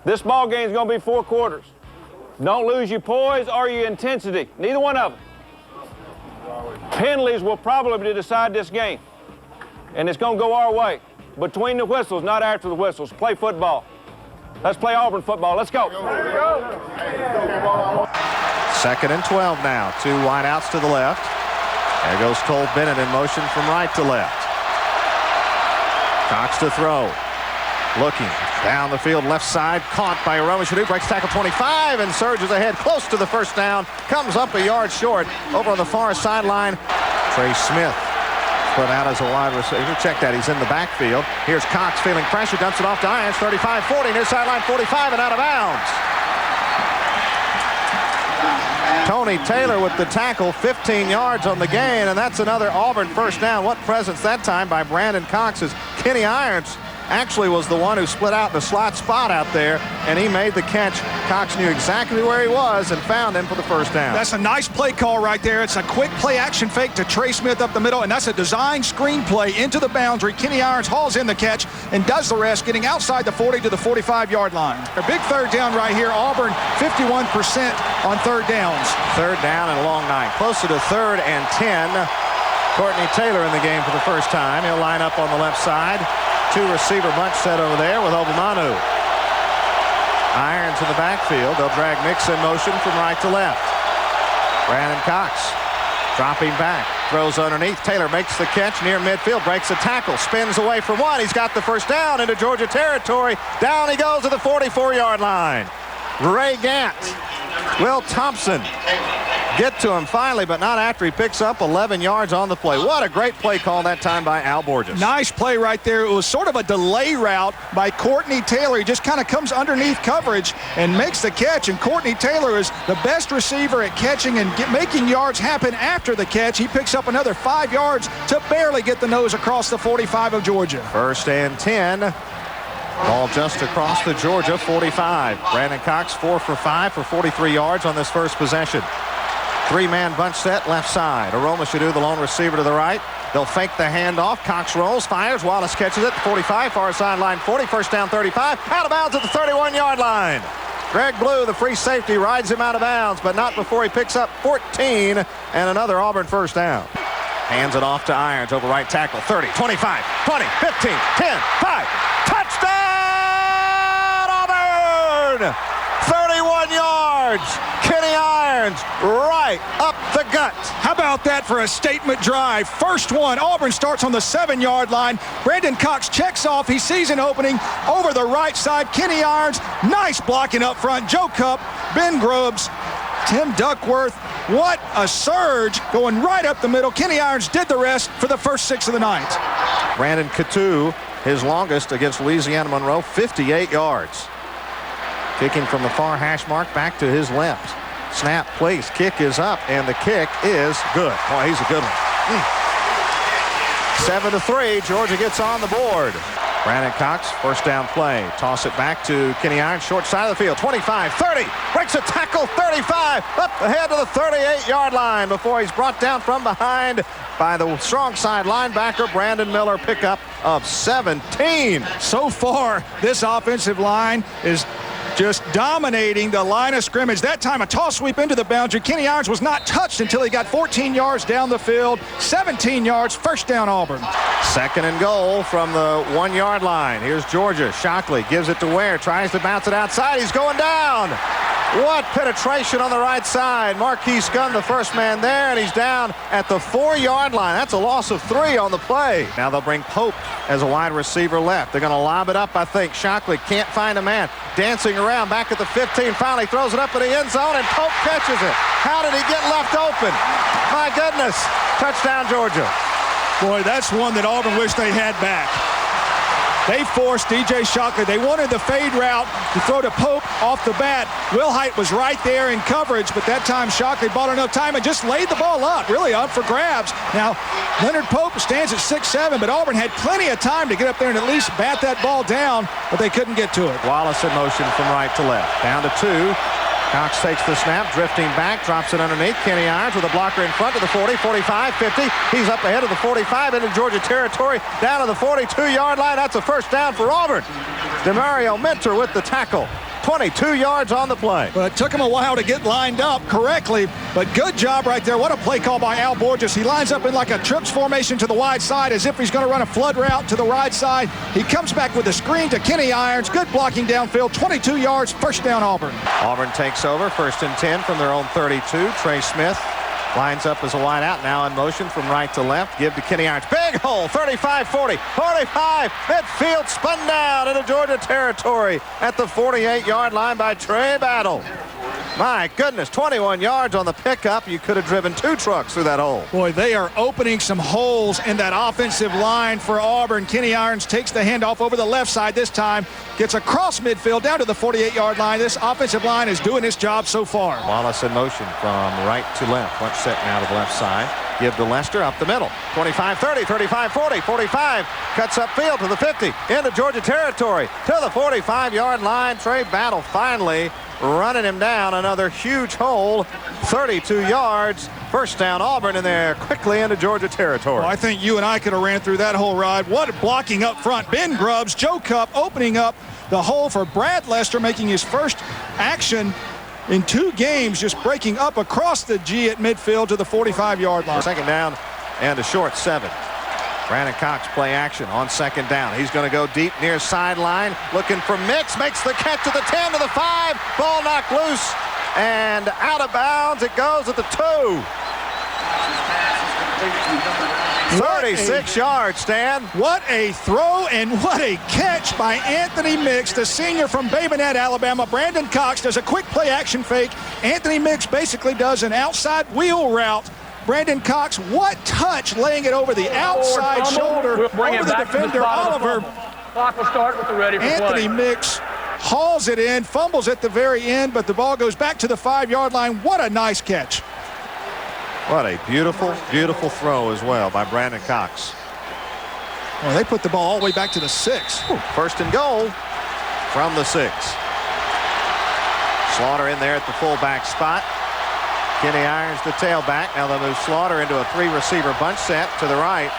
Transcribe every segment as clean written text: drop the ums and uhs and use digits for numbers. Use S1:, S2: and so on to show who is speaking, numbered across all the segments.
S1: This ball game is going to be 4 quarters. Don't lose your poise or your intensity. Neither one of them. Penalties will probably decide this game. And it's going to go our way. Between the whistles, not after the whistles. Play football. Let's play Auburn football. Let's go.
S2: Second and 12 now. 2 wideouts to the left. There goes Cole Bennett in motion from right to left. Cox to throw. Looking down the field, left side, caught by Aroma-Shadu, breaks tackle 25 and surges ahead close to the first down. Comes up a yard short over on the far sideline. Trey Smith put out as a wide receiver. Check that, he's in the backfield. Here's Cox feeling pressure, dumps it off to Irons, 35-40, near sideline 45 and out of bounds. Tony Taylor with the tackle, 15 yards on the gain, and that's another Auburn first down. What presence that time by Brandon Cox as Kenny Irons actually was the one who split out the slot spot out there, and he made the catch. Cox knew exactly where he was and found him for the first down.
S3: That's a nice play call right there. It's a quick play action fake to Trey Smith up the middle, and that's a design screen play into the boundary. Kenny Irons hauls in the catch and does the rest, getting outside the 40 to the 45-yard line. A big third down right here. Auburn 51% on third downs.
S2: Third down and a long night. Closer to 3rd and 10. Courtney Taylor in the game for the first time. He'll line up on the left side. 2 receiver bunch set over there with Obamanu. Irons in the backfield. They'll drag Nix in motion from right to left. Brandon Cox dropping back. Throws underneath. Taylor makes the catch near midfield. Breaks a tackle. Spins away from one. He's got the first down into Georgia territory. Down he goes to the 44-yard line. Ray Gant. Will Thompson get to him finally, but not after he picks up 11 yards on the play. What a great play call that time by Al Borges.
S3: Nice play right there. It was sort of a delay route by Courtney Taylor. He just kind of comes underneath coverage and makes the catch, and Courtney Taylor is the best receiver at catching and making yards happen after the catch. He picks up another 5 yards to barely get the nose across the 45 of Georgia.
S2: First and 10. Ball just across the Georgia 45. Brandon Cox 4 for 5 for 43 yards on this first possession. 3-man bunch set left side. Aroma-Shadu, the lone receiver to the right. They'll fake the handoff. Cox rolls, fires. Wallace catches it. 45, far sideline 40. First down 35. Out of bounds at the 31-yard line. Greg Blue, the free safety, rides him out of bounds, but not before he picks up 14 and another Auburn first down. Hands it off to Irons over right tackle. 30, 25, 20, 15, 10, 5. Touchdown, Auburn! 31 yards. Kenny Irons right up the gut.
S3: How about that for a statement drive? First one. Auburn starts on the 7-yard line. Brandon Cox checks off. He sees an opening over the right side. Kenny Irons, nice blocking up front. Joe Cupp, Ben Grubbs, Tim Duckworth. What a surge going right up the middle. Kenny Irons did the rest for the first 6 of the night.
S2: Brandon Coutu, his longest against Louisiana Monroe, 58 yards. Kicking from the far hash mark back to his left. Snap, place, kick is up, and the kick is good. Boy, he's a good one. 7-3, Georgia gets on the board. Brandon Cox, first down play. Toss it back to Kenny Irons, short side of the field. 25, 30, breaks a tackle, 35, up ahead to the 38-yard line before he's brought down from behind by the strong side linebacker, Brandon Miller, pickup of 17.
S3: So far, this offensive line is just dominating the line of scrimmage. That time a toss sweep into the boundary. Kenny Irons was not touched until he got 14 yards down the field. 17 yards, first down Auburn.
S2: Second and goal from the 1-yard line. Here's Georgia. Shockley gives it to Ware, tries to bounce it outside. He's going down. What penetration on the right side. Marquise Gunn, the first man there, and he's down at the 4-yard line. That's a loss of 3 on the play. Now they'll bring Pope as a wide receiver left. They're going to lob it up, I think. Shockley can't find a man. Dancing around back at the 15. Finally throws it up in the end zone, and Pope catches it. How did he get left open? My goodness. Touchdown, Georgia.
S3: Boy, that's one that Auburn wished they had back. They forced DJ Shockley. They wanted the fade route to throw to Pope off the bat. Wilhite was right there in coverage, but that time Shockley bought enough time and just laid the ball up, really up for grabs. Now, Leonard Pope stands at 6'7", but Auburn had plenty of time to get up there and at least bat that ball down, but they couldn't get to it.
S2: Wallace in motion from right to left. Down to 2. Cox takes the snap, drifting back, drops it underneath. Kenny Irons with a blocker in front to the 40, 45, 50. He's up ahead of the 45 into Georgia territory, down to the 42-yard line. That's a first down for Auburn. DeMario Mentor with the tackle. 22 yards on the play.
S3: Well, it took him a while to get lined up correctly, but good job right there. What a play call by Al Borges. He lines up in like a trips formation to the wide side as if he's going to run a flood route to the right side. He comes back with a screen to Kenny Irons. Good blocking downfield, 22 yards, first down Auburn.
S2: Auburn takes over, 1st and 10 from their own 32. Trey Smith lines up as a wide out, now in motion from right to left. Give to Kenny Irons. Big hole, 35, 40, 45. Midfield spun down into Georgia territory at the 48-yard line by Trey Battle. My goodness, 21 yards on the pickup. You could have driven 2 trucks through that hole.
S3: Boy, they are opening some holes in that offensive line for Auburn. Kenny Irons takes the handoff over the left side this time. Gets across midfield down to the 48-yard line. This offensive line is doing its job so far.
S2: Wallace in motion from right to left. Bunch set now to the left side. Give to Lester up the middle. 25, 30, 35, 40, 45. Cuts upfield to the 50. Into Georgia territory. To the 45-yard line. Trey Battle finally running him down. Another huge hole. 32 yards. First down Auburn, and they're quickly into Georgia territory.
S3: Well, I think you and I could have ran through that whole ride. What blocking up front. Ben Grubbs, Joe Cup opening up the hole for Brad Lester, making his first action in 2 games, just breaking up across the G at midfield to the 45-yard line.
S2: Second down and a short 7. Brandon Cox play action on second down. He's going to go deep near sideline, looking for Mix, makes the catch to the 10 to the 5. Ball knocked loose and out of bounds. It goes at the 2. 36 yards, Stan.
S3: What a throw and what a catch by Anthony Mix, the senior from Bay Minette, Alabama. Brandon Cox does a quick play action fake. Anthony Mix basically does an outside wheel route. Brandon Cox, what touch, laying it over the outside shoulder over the defender, Oliver.
S4: Clock will start with the ready for
S3: Anthony Mix hauls it in, fumbles at the very end, but the ball goes back to the 5-yard line. What a nice catch.
S2: What a beautiful, beautiful throw as well by Brandon Cox.
S3: Well, they put the ball all the way back to the 6.
S2: First and goal from the 6. Slaughter in there at the fullback spot. Kenny Irons, the tailback. Now they'll move Slaughter into a 3-receiver bunch set to the right.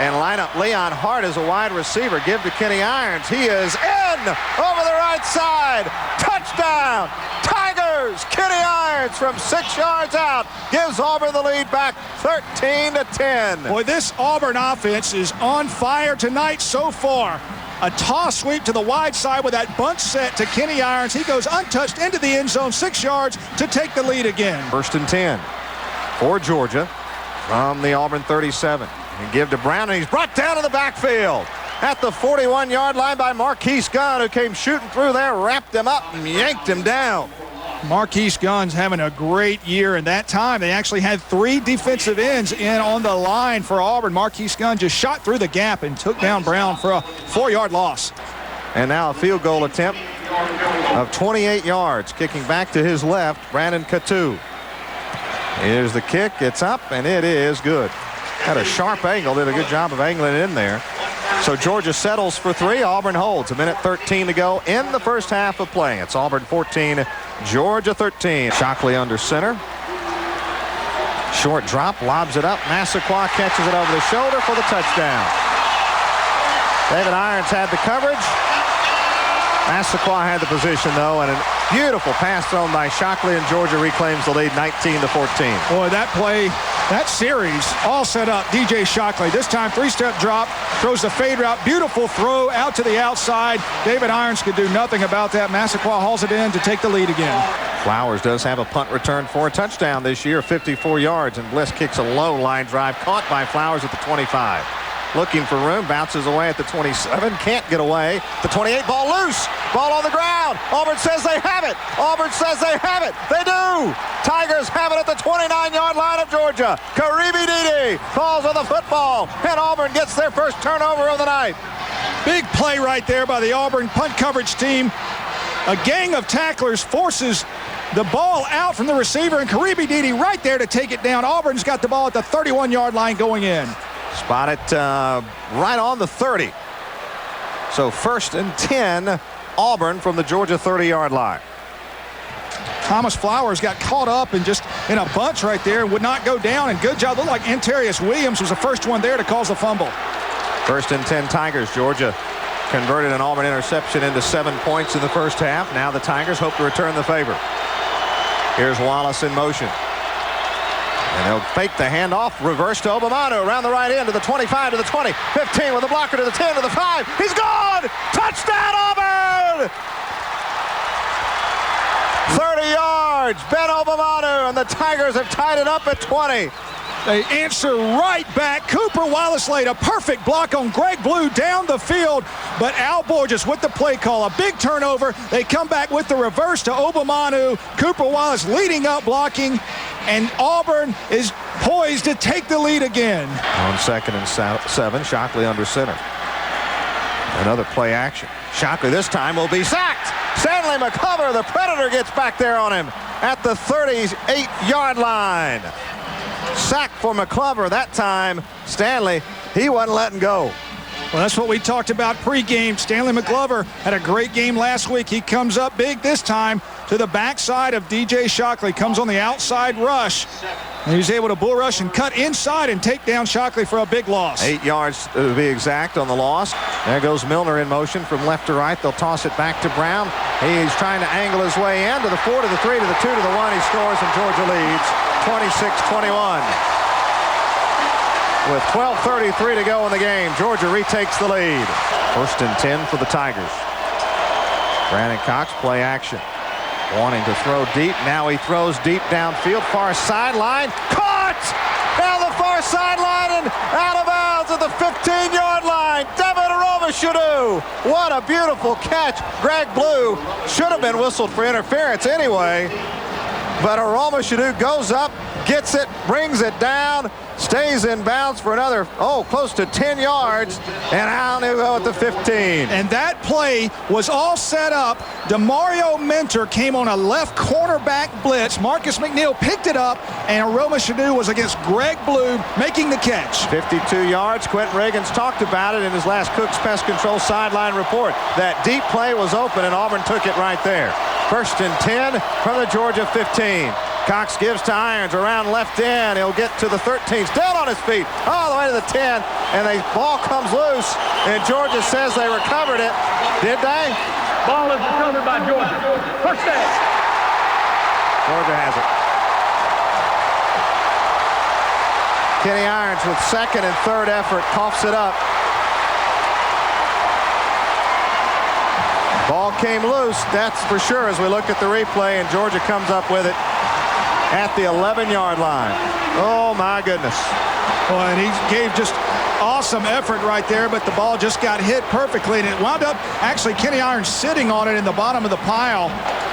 S2: And line up Leon Hart as a wide receiver. Give to Kenny Irons. He is in over the right side. Touchdown. Tigers. Kenny Irons from 6 yards out gives Auburn the lead back 13-10.
S3: Boy, this Auburn offense is on fire tonight so far. A toss sweep to the wide side with that bunch set to Kenny Irons. He goes untouched into the end zone, 6 yards to take the lead again.
S2: 1st and 10 for Georgia from the Auburn 37. And give to Brown, and he's brought down in the backfield at the 41-yard line by Marquise Gunn, who came shooting through there, wrapped him up and yanked him down.
S3: Marquise Gunn's having a great year, and that time they actually had 3 defensive ends in on the line for Auburn. Marquise Gunn just shot through the gap and took down Brown for a 4-yard loss.
S2: And now a field goal attempt of 28 yards, kicking back to his left, Brandon Catu. Here's the kick. It's up, and it is good. Had a sharp angle, did a good job of angling it in there. So Georgia settles for 3. Auburn holds. 1:13 to go in the first half of play. It's Auburn 14, Georgia 13. Shockley under center. Short drop, lobs it up. Massaquoi catches it over the shoulder for the touchdown. David Irons had the coverage. Massaquoi had the position, though, and a beautiful pass thrown by Shockley, and Georgia reclaims the lead 19-14.
S3: Boy, that play, that series, all set up. DJ Shockley, this time 3-step drop, throws the fade route, beautiful throw out to the outside. David Irons could do nothing about that. Massaquoi hauls it in to take the lead again.
S2: Flowers does have a punt return for a touchdown this year, 54 yards, and Bliss kicks a low line drive, caught by Flowers at the 25. Looking for room, bounces away at the 27, can't get away. The 28, ball loose, ball on the ground. Auburn says they have it. Auburn says they have it. They do. Tigers have it at the 29-yard line of Georgia. Karibi Dede falls on the football, and Auburn gets their first turnover of the night.
S3: Big play right there by the Auburn punt coverage team. A gang of tacklers forces the ball out from the receiver, and Karibi Dede right there to take it down. Auburn's got the ball at the 31-yard line going in.
S2: Spot it right on the 30. So 1st and 10, Auburn from the Georgia 30-yard line.
S3: Thomas Flowers got caught up and just in a bunch right there and would not go down, and good job. Looked like Antarius Williams was the first one there to cause the fumble.
S2: 1st and 10 Tigers. Georgia converted an Auburn interception into 7 points in the first half. Now the Tigers hope to return the favor. Here's Wallace in motion. And they'll fake the handoff. Reverse to Obamanu around the right end to the 25, to the 20, 15 with a blocker to the 10, to the 5. He's gone! Touchdown, Auburn! 30 yards. Ben Obamanu, and the Tigers have tied it up at 20.
S3: They answer right back. Cooper Wallace laid a perfect block on Greg Blue down the field, but Al Borges with the play call. A big turnover. They come back with the reverse to Obamanu. Cooper Wallace leading up blocking, and Auburn is poised to take the lead again.
S2: On 2nd and 7, Shockley under center. Another play action. Shockley this time will be sacked. Stanley McCullough, the Predator, gets back there on him at the 38-yard line. Sack for McCullough that time. Stanley, he wasn't letting go.
S3: Well, that's what we talked about pregame. Stanley McCullough had a great game last week. He comes up big this time to the backside of DJ Shockley. Comes on the outside rush. And he's able to bull rush and cut inside and take down Shockley for a big loss.
S2: 8 yards to be exact on the loss. There goes Milner in motion from left to right. They'll toss it back to Brown. He's trying to angle his way in to the 4, to the 3, to the 2, to the 1. He scores, and Georgia leads 26-21. With 12:33 to go in the game, Georgia retakes the lead. 1st and 10 for the Tigers. Brandon Cox, play action. Wanting to throw deep. Now he throws deep downfield. Far sideline. Caught! Down the far sideline and out of bounds at the 15-yard line. Devin Aroma-Shadu. What a beautiful catch. Greg Blue should have been whistled for interference anyway. But Aroma-Shadu goes up, gets it, brings it down, stays in bounds for another, close to 10 yards, and out they go at the 15.
S3: And that play was all set up. DeMario Mentor came on a left cornerback blitz. Marcus McNeil picked it up, and Aroma-Shadu was against Greg Blue making the catch.
S2: 52 yards. Quentin Reagan's talked about it in his last Cook's Pest Control sideline report. That deep play was open, and Auburn took it right there. 1st and 10 from the Georgia 15. Cox gives to Irons around left end. He'll get to the 13. Still on his feet all the way to the 10. And the ball comes loose. And Georgia says they recovered it. Did they?
S4: Ball is recovered by Georgia. First down.
S2: Georgia has it. Kenny Irons with 2nd and 3rd effort coughs it up. Ball came loose, that's for sure, as we look at the replay, and Georgia comes up with it at the 11-yard line. Oh, my goodness.
S3: Well, and he gave just awesome effort right there, but the ball just got hit perfectly, and it wound up actually Kenny Irons sitting on it in the bottom of the pile.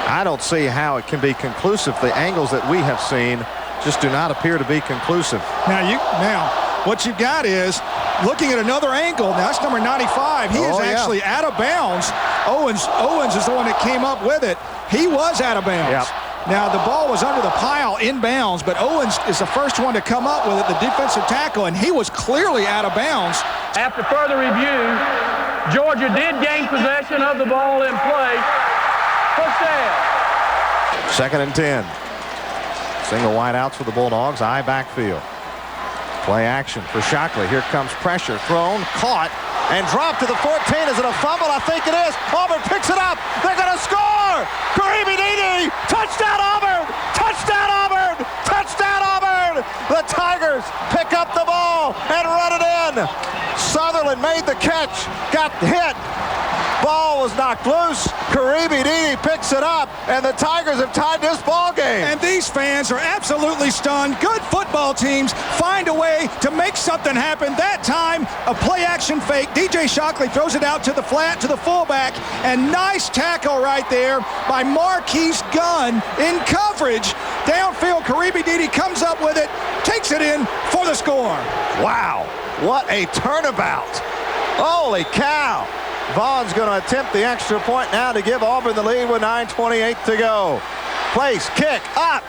S2: I don't see how it can be conclusive. The angles that we have seen just do not appear to be conclusive.
S3: Now, what you got is looking at another angle. Now, that's number 95. He is actually out of bounds. Owens is the one that came up with it. He was out of bounds.
S2: Yep.
S3: Now, the ball was under the pile in bounds, but Owens is the first one to come up with it, the defensive tackle, and he was clearly out of bounds.
S4: After further review, Georgia did gain possession of the ball in play. First down.
S2: 2nd and 10. Single wide outs for the Bulldogs. Eye backfield. Play action for Shockley. Here comes pressure. Thrown, caught, and dropped to the 14. Is it a fumble? I think it is. Auburn picks it up. They're going to score. Karibi Dede. Touchdown Auburn. Touchdown Auburn. Touchdown Auburn. The Tigers pick up the ball and run it in. Sutherland made the catch. Got hit. Ball was knocked loose. Karibi Dede picks it up, and the Tigers have tied this ball game.
S3: And these fans are absolutely stunned. Good football teams find a way to make something happen. That time, a play-action fake. DJ Shockley throws it out to the flat, to the fullback, and nice tackle right there by Marquise Gunn in coverage. Downfield, Karibi Dede comes up with it, takes it in for the score.
S2: Wow, what a turnabout. Holy cow. Vaughn's going to attempt the extra point now to give Auburn the lead with 9:28 to go. Place, kick, up.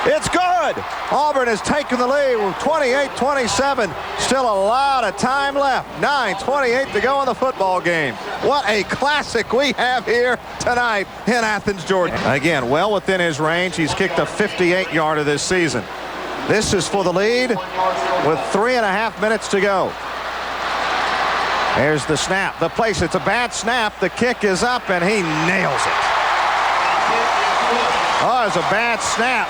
S2: It's good. Auburn has taken the lead with 28-27. Still a lot of time left. 9:28 to go in the football game. What a classic we have here tonight in Athens, Georgia. Again, well within his range. He's kicked a 58-yarder this season. This is for the lead with 3.5 minutes to go. There's the snap. The place, it's a bad snap. The kick is up, and he nails it. Oh, it's a bad snap.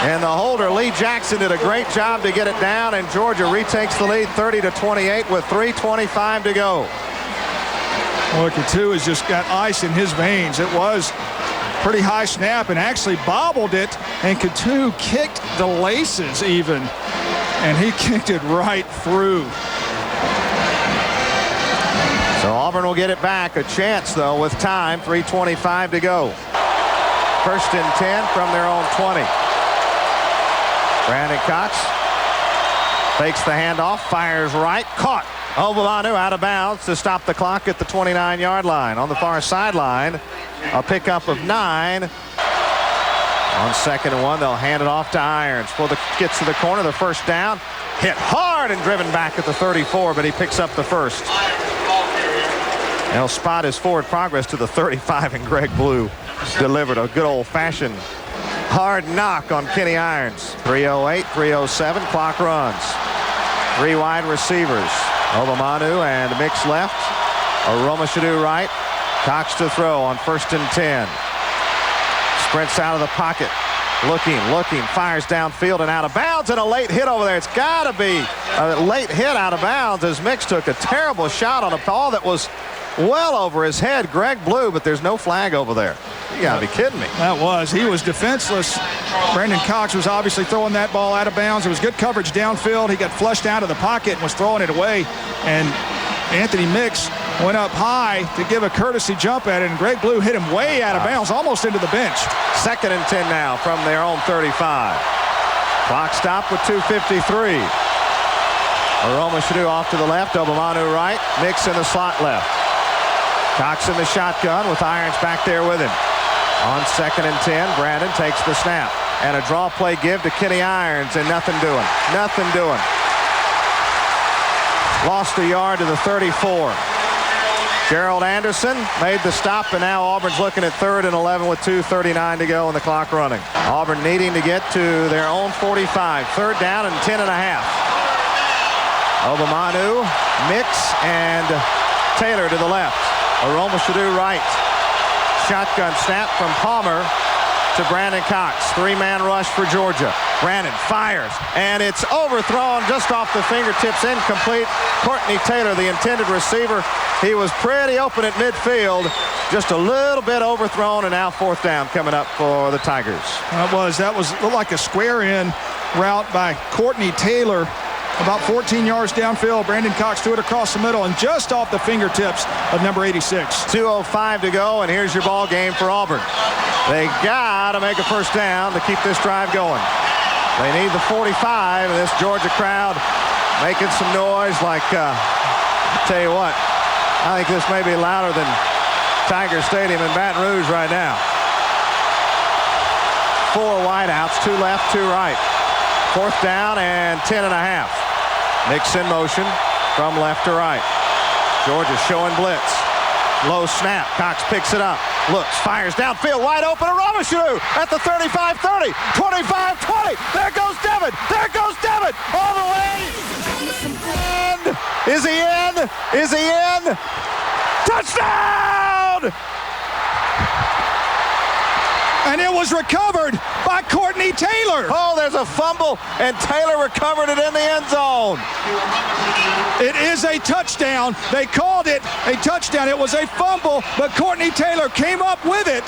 S2: And the holder, Lee Jackson, did a great job to get it down, and Georgia retakes the lead 30-28 with 3:25 to go.
S3: Well, Coutu has just got ice in his veins. It was pretty high snap and actually bobbled it, and Coutu kicked the laces even, and he kicked it right through.
S2: So Auburn will get it back. A chance, though, with time. 3:25 to go. 1st and 10 from their own 20. Brandon Cox fakes the handoff, fires right, caught. Obamanu out of bounds to stop the clock at the 29-yard line. On the far sideline, a pickup of 9. On 2nd and 1, they'll hand it off to Irons. Gets to the corner, the first down. Hit hard and driven back at the 34, but he picks up the first. They'll spot his forward progress to the 35, and Greg Blue delivered a good old-fashioned hard knock on Kenny Irons. 3:08, 3:07, clock runs. 3 wide receivers. Obamanu and Mix left. Aromashadu right. Cox to throw on 1st and 10. Sprints out of the pocket. Looking, fires downfield and out of bounds, and a late hit over there. It's got to be a late hit out of bounds as Mix took a terrible shot on a ball that was well over his head. Greg Blue, but there's no flag over there. You got to be kidding me.
S3: He was defenseless. Brandon Cox was obviously throwing that ball out of bounds. It was good coverage downfield. He got flushed out of the pocket and was throwing it away, and Anthony Mix went up high to give a courtesy jump at it, and Greg Blue hit him way out of bounds, almost into the bench.
S2: 2nd and 10 now from their own 35. Clock stop with 2:53. Aromashadu off to the left, Obamanu right, Mix in the slot left. Cox in the shotgun with Irons back there with him. On 2nd and 10, Brandon takes the snap. And a draw play give to Kenny Irons, and nothing doing. Lost a yard to the 34. Gerald Anderson made the stop, and now Auburn's looking at 3rd and 11 with 2:39 to go and the clock running. Auburn needing to get to their own 45. 3rd down and 10.5. Obamanu, Mix, and Taylor to the left. Aromashadu right. Shotgun snap from Palmer to Brandon Cox. 3-man rush for Georgia. Brandon fires, and it's overthrown just off the fingertips, incomplete. Courtney Taylor, the intended receiver, he was pretty open at midfield, just a little bit overthrown, and now 4th down coming up for the Tigers.
S3: That was looked like a square in route by Courtney Taylor. About 14 yards downfield. Brandon Cox threw it across the middle and just off the fingertips of number 86.
S2: 2:05 to go, and here's your ball game for Auburn. They got to make a 1st down to keep this drive going. They need the 45, and this Georgia crowd making some noise like, I'll tell you what, I think this may be louder than Tiger Stadium in Baton Rouge right now. 4 wideouts, 2 left, 2 right. 4th down and 10.5. Mix in motion from left to right. Georgia showing blitz. Low snap. Cox picks it up. Looks, fires downfield, wide open. Aromashadu at the 35-30, 25-20. There goes Devin. All the way. And is he in? Touchdown!
S3: And it was recovered by Courtney Taylor.
S2: Oh, there's a fumble, and Taylor recovered it in the end zone.
S3: It is a touchdown. They called it a touchdown. It was a fumble, but Courtney Taylor came up with it.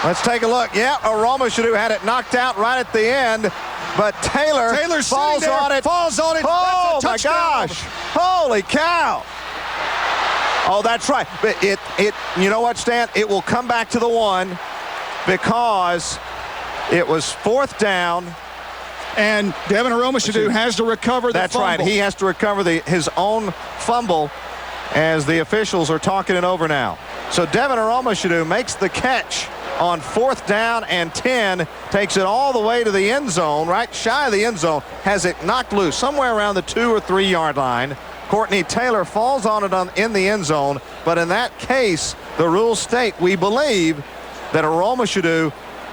S2: Let's take a look. Yeah, Aromashadu had it knocked out right at the end, but Taylor falls on it. Oh, my gosh. Holy cow. Oh, that's right. But it you know what, Stan? It will come back to the 1 because it was 4th down.
S3: And Devin Aromashadu has to recover the
S2: That's
S3: fumble.
S2: right. He has to recover his own fumble as the officials are talking it over now. So Devin Aromashadu makes the catch on 4th down and 10, takes it all the way to the end zone, right shy of the end zone, has it knocked loose somewhere around the 2 or 3 yard line. Courtney Taylor falls on it in the end zone, but in that case, the rules state, we believe, that Aromashadu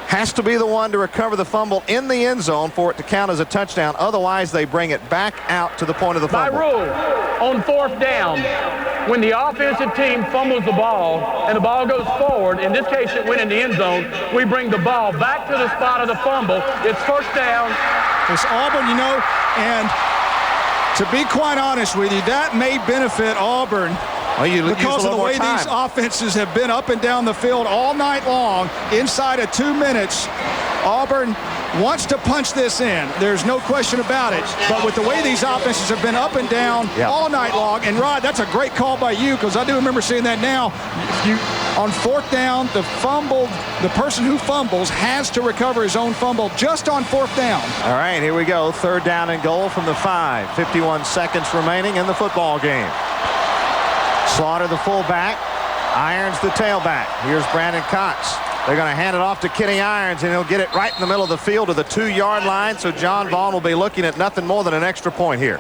S2: has to be the one to recover the fumble in the end zone for it to count as a touchdown. Otherwise, they bring it back out to the point of the fumble.
S4: By rule, on 4th down, when the offensive team fumbles the ball and the ball goes forward, in this case it went in the end zone, we bring the ball back to the spot of the fumble. It's 1st down.
S3: It's Auburn, you know, and to be quite honest with you, that may benefit Auburn.
S2: Well,
S3: because of the way these offenses have been up and down the field all night long, inside of 2 minutes, Auburn wants to punch this in. There's no question about it. But with the way these offenses have been up and down all night long, and Rod, that's a great call by you, because I do remember seeing that now. On 4th down, the person who fumbles has to recover his own fumble just on 4th down.
S2: All right, here we go. 3rd down and goal from the 5. 51 seconds remaining in the football game. Slaughter the fullback, Irons the tailback. Here's Brandon Cox. They're going to hand it off to Kenny Irons, and he'll get it right in the middle of the field to the 2-yard line, so John Vaughn will be looking at nothing more than an extra point here.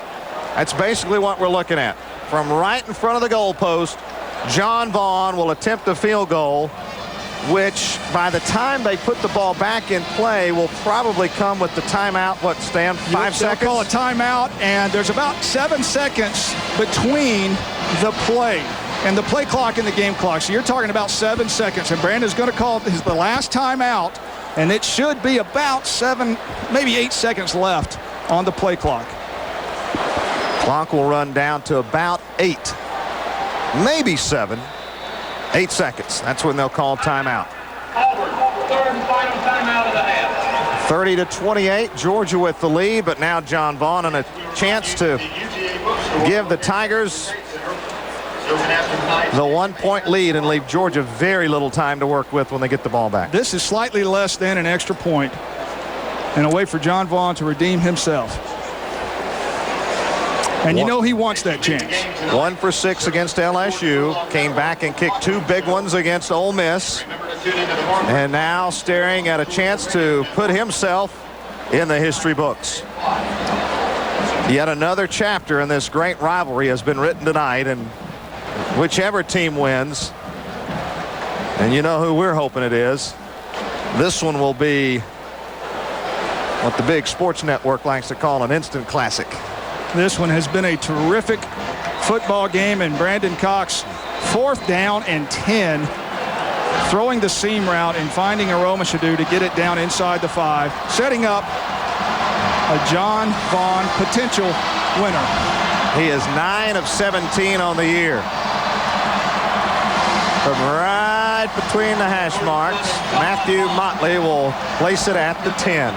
S2: That's basically what we're looking at. From right in front of the goalpost, John Vaughn will attempt a field goal, which by the time they put the ball back in play will probably come with the timeout. What, Stan, 5 seconds?
S3: They'll call a timeout, and there's about 7 seconds between the play and the play clock and the game clock. So you're talking about 7 seconds, and Brandon's going to call the last timeout, and it should be about 7, maybe 8 seconds left on the play clock.
S2: Clock will run down to about 8, maybe 7. 8 seconds. That's when they'll call timeout.
S4: Auburn, 3rd and final timeout of the half.
S2: 30-28, Georgia with the lead, but now John Vaughn and a chance to give the Tigers the 1-point lead and leave Georgia very little time to work with when they get the ball back.
S3: This is slightly less than an extra point, and a way for John Vaughn to redeem himself. And you know he wants that chance.
S2: 1 for 6 against LSU. Came back and kicked 2 big ones against Ole Miss. And now staring at a chance to put himself in the history books. Yet another chapter in this great rivalry has been written tonight, and whichever team wins, and you know who we're hoping it is, this one will be what the big sports network likes to call an instant classic.
S3: This one has been a terrific football game, and Brandon Cox, 4th down and 10, throwing the seam route and finding Aromashadu to get it down inside the 5, setting up a John Vaughn potential winner.
S2: He is 9 of 17 on the year. From right between the hash marks, Matthew Motley will place it at the 10.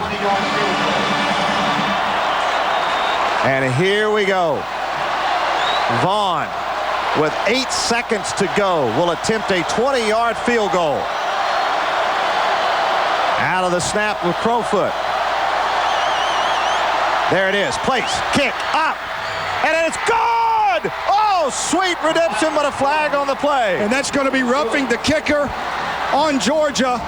S2: And here we go. Vaughn, with 8 seconds to go, will attempt a 20-yard field goal. Out of the snap with Crowfoot. There it is. Place, kick, up, and it's good! Oh, sweet redemption, but a flag on the play.
S3: And that's going to be roughing the kicker on Georgia.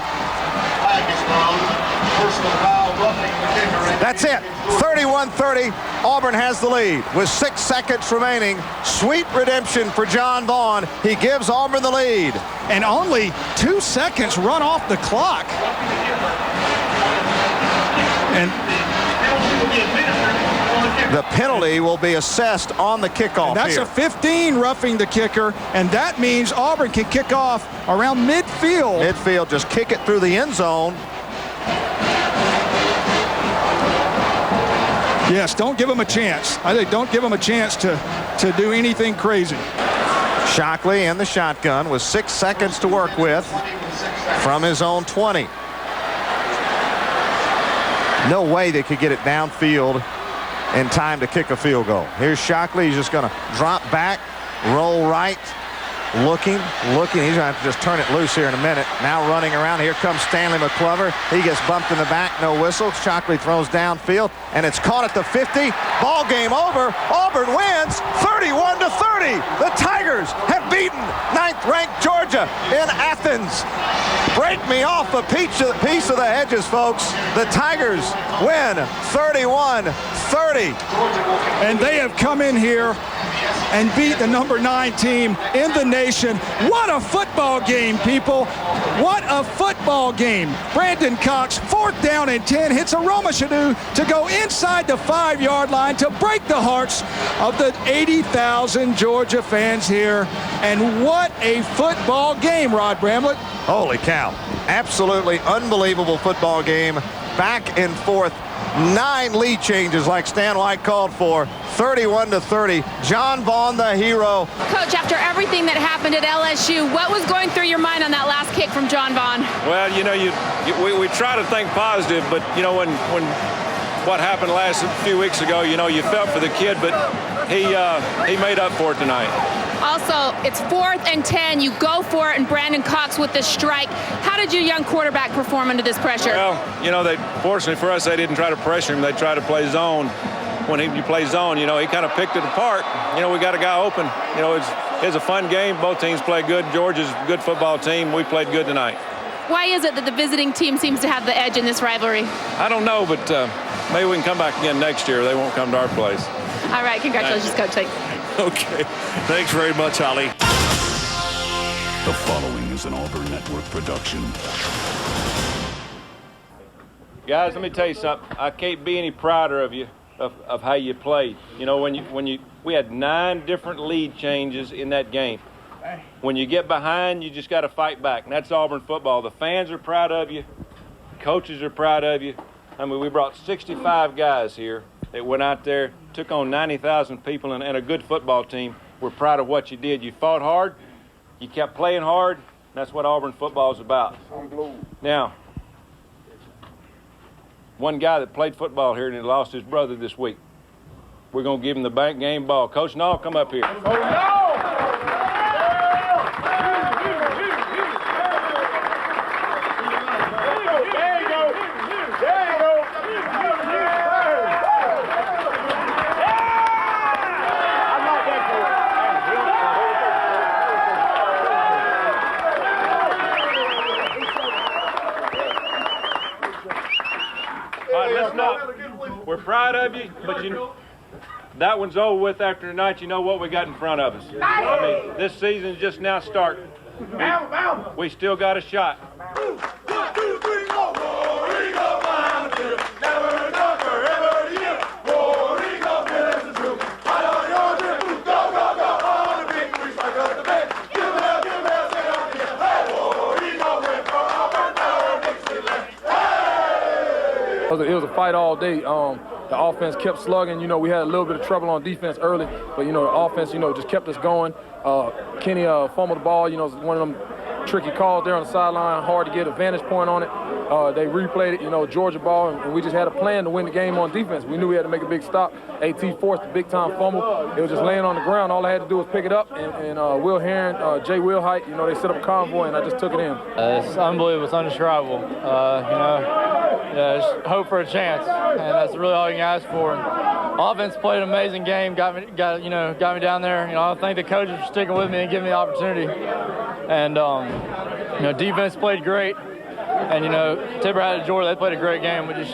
S2: That's it. 31-30. Auburn has the lead with 6 seconds remaining. Sweet redemption for John Vaughn. He gives Auburn the lead.
S3: And only 2 seconds run off the clock. And
S2: the penalty will be assessed on the kickoff.
S3: That's
S2: here.
S3: a 15 roughing the kicker, and that means Auburn can kick off around midfield.
S2: Midfield, just kick it through the end zone.
S3: Yes, don't give him a chance. I think don't give him a chance to do anything crazy.
S2: Shockley in the shotgun with 6 seconds to work with from his own 20. No way they could get it downfield in time to kick a field goal. Here's Shockley. He's just going to drop back, roll right, looking. He's going to have to just turn it loose here in a minute. Now running around. Here comes Stanley McClover. He gets bumped in the back. No whistle. Shockley throws downfield, and it's caught at the 50. Ball game over. Auburn wins 31-30. The Tigers have beaten 9th-ranked Georgia in Athens. Break me off a piece of the hedges, folks. The Tigers win 31-30.
S3: And they have come in here and beat the number 9 team in the nation. What a football game, people. What a football game. Brandon Cox, 4th down and 10, hits a Romashadu to go inside the 5-yard line to break the hearts of the 80,000 Georgia fans here. And what a football game, Rod Bramlett.
S2: Holy cow. Absolutely unbelievable football game. Back and forth. 9 lead changes like Stan White called for. 31-30. John Vaughn, the hero.
S5: Coach, after everything that happened at LSU, what was going through your mind on that last kick from John Vaughn?
S1: Well, you know, we try to think positive, but, you know, when what happened last few weeks ago, you know, you felt for the kid, but he made up for it tonight.
S5: Also, it's 4th and 10. You go for it, and Brandon Cox with the strike. How did your young quarterback perform under this pressure?
S1: Well, you know, fortunately for us, they didn't try to pressure him. They tried to play zone. When you play zone, you know, he kind of picked it apart. You know, we got a guy open. You know, it's a fun game. Both teams play good. Georgia's a good football team. We played good tonight.
S5: Why is it that the visiting team seems to have the edge in this rivalry?
S1: I don't know, but maybe we can come back again next year. They won't come to our place.
S5: All right, congratulations, Coach. Thanks.
S6: Okay. Thanks very much, Holly.
S7: The following is an Auburn Network production.
S1: Guys, let me tell you something. I can't be any prouder of you, of how you played. You know, we had 9 different lead changes in that game. When you get behind, you just got to fight back, and that's Auburn football. The fans are proud of you. Coaches are proud of you. I mean, we brought 65 guys here that went out there, took on 90,000 people and a good football team. We're proud of what you did. You fought hard. You kept playing hard. That's what Auburn football is about. Now, one guy that played football here and he lost his brother this week. We're going to give him the bank game ball. Coach Nall, come up here. Oh, no! We're proud of you, but that one's over with after tonight. You know what we got in front of us. I mean, this season's just now starting. We still got a shot.
S8: It was a fight all day. The offense kept slugging. You know, we had a little bit of trouble on defense early, but, you know, the offense, you know, just kept us going. Kenny fumbled the ball. You know, it was one of them tricky calls there on the sideline, hard to get a vantage point on it. They replayed it, you know, Georgia ball, and we just had a plan to win the game on defense. We knew we had to make a big stop. AT forced a big-time fumble. It was just laying on the ground. All I had to do was pick it up, and Will Herron, Jay Wilhite, you know, they set up a convoy, and I just took it in.
S9: It's unbelievable. It's undescribable. You know, just hope for a chance, and that's really all you can ask for. Offense played an amazing game, got me down there. You know, I thank the coaches for sticking with me and giving me the opportunity. And you know, defense played great. And, you know, Tipper had a Georgia. They played a great game. We were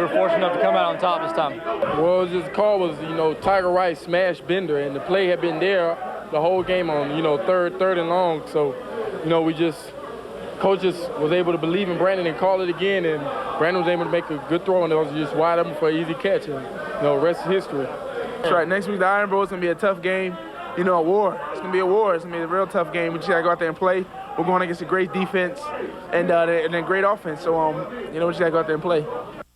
S9: fortunate enough to come out on top this time.
S8: Well, the call was, you know, Tiger Wright smashed Bender, and the play had been there the whole game on, you know, third and long. So, you know, coaches was able to believe in Brandon and call it again, and Brandon was able to make a good throw, and it was just wide open for an easy catch, and, you know, rest is history. That's right. Next week, the Iron Bowl is going to be a tough game. You know, a war. It's going to be a war. It's going to be a real tough game. We just got to go out there and play. We're going against a great defense and a great offense. So, you know, we just got to go out there and play.